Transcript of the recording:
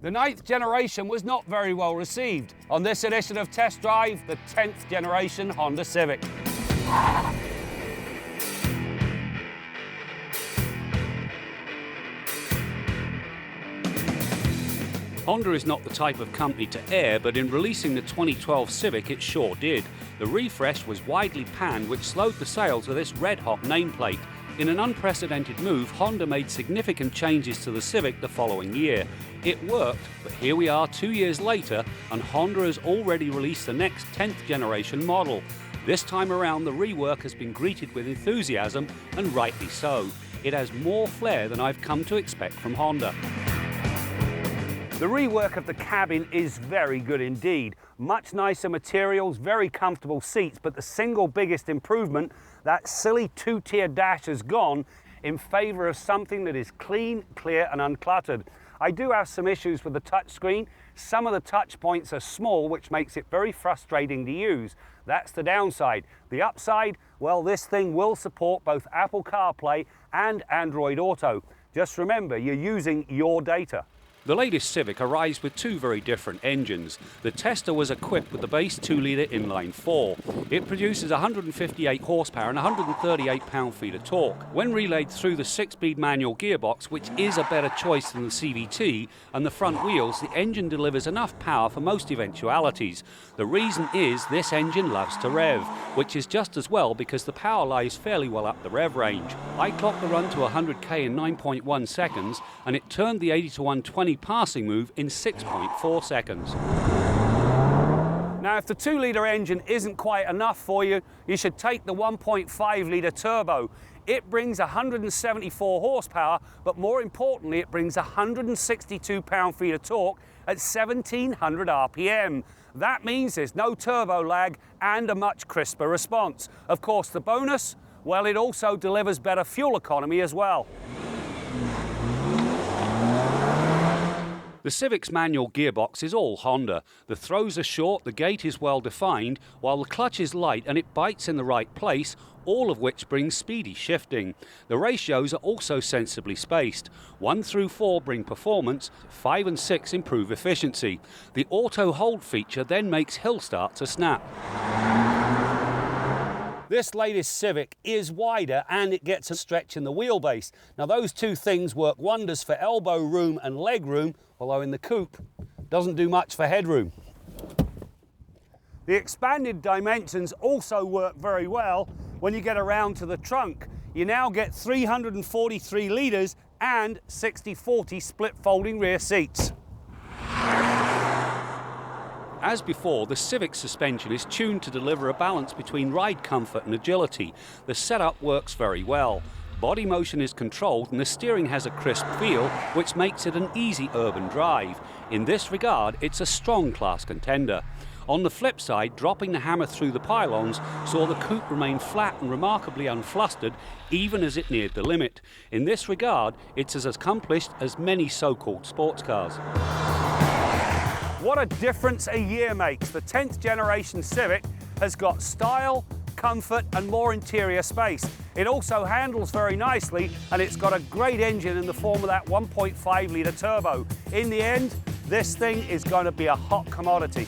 The 9th generation was not very well received. On this edition of Test Drive, the 10th generation Honda Civic. Honda is not the type of company to err, but in releasing the 2012 Civic, it sure did. The refresh was widely panned, which slowed the sales of this red-hot nameplate. In an unprecedented move, Honda made significant changes to the Civic the following year. It worked, but here we are 2 years later, and Honda has already released the next 10th generation model. This time around, the rework has been greeted with enthusiasm, and rightly so. It has more flair than I've come to expect from Honda. The rework of the cabin is very good indeed. Much nicer materials, very comfortable seats, but the single biggest improvement, that silly two-tier dash has gone in favour of something that is clean, clear and uncluttered. I do have some issues with the touchscreen. Some of the touch points are small, which makes it very frustrating to use. That's the downside. The upside, well, this thing will support both Apple CarPlay and Android Auto. Just remember, you're using your data. The latest Civic arrives with two very different engines. The Tester was equipped with the base 2-litre inline-4. It produces 158 horsepower and 138 pound-feet of torque. When relayed through the 6-speed manual gearbox, which is a better choice than the CVT, and the front wheels, the engine delivers enough power for most eventualities. The reason is this engine loves to rev, which is just as well because the power lies fairly well up the rev range. I clocked the run to 100k in 9.1 seconds, and it turned the 80 to 120 passing move in 6.4 seconds. Now, if the 2-litre engine isn't quite enough for you, you should take the 1.5-litre turbo. It brings 174 horsepower, but more importantly, it brings 162 pound-feet of torque at 1700 RPM. That means there's no turbo lag and a much crisper response. Of course, the bonus, well, it also delivers better fuel economy as well. The Civic's manual gearbox is all Honda. The throws are short, the gate is well defined, while the clutch is light and it bites in the right place, all of which brings speedy shifting. The ratios are also sensibly spaced. 1 through 4 bring performance, 5 and 6 improve efficiency. The auto hold feature then makes hill starts a snap. This latest Civic is wider and it gets a stretch in the wheelbase. Now those two things work wonders for elbow room and leg room, although in the coupe doesn't do much for headroom. The expanded dimensions also work very well when you get around to the trunk. You now get 343 litres and 60/40 split folding rear seats. As before, the Civic suspension is tuned to deliver a balance between ride comfort and agility. The setup works very well. Body motion is controlled and the steering has a crisp feel, which makes it an easy urban drive. In this regard, it's a strong class contender. On the flip side, dropping the hammer through the pylons saw the coupe remain flat and remarkably unflustered, even as it neared the limit. In this regard, it's as accomplished as many so-called sports cars. What a difference a year makes. The 10th generation Civic has got style, comfort and more interior space. It also handles very nicely and it's got a great engine in the form of that 1.5-litre turbo. In the end, this thing is going to be a hot commodity.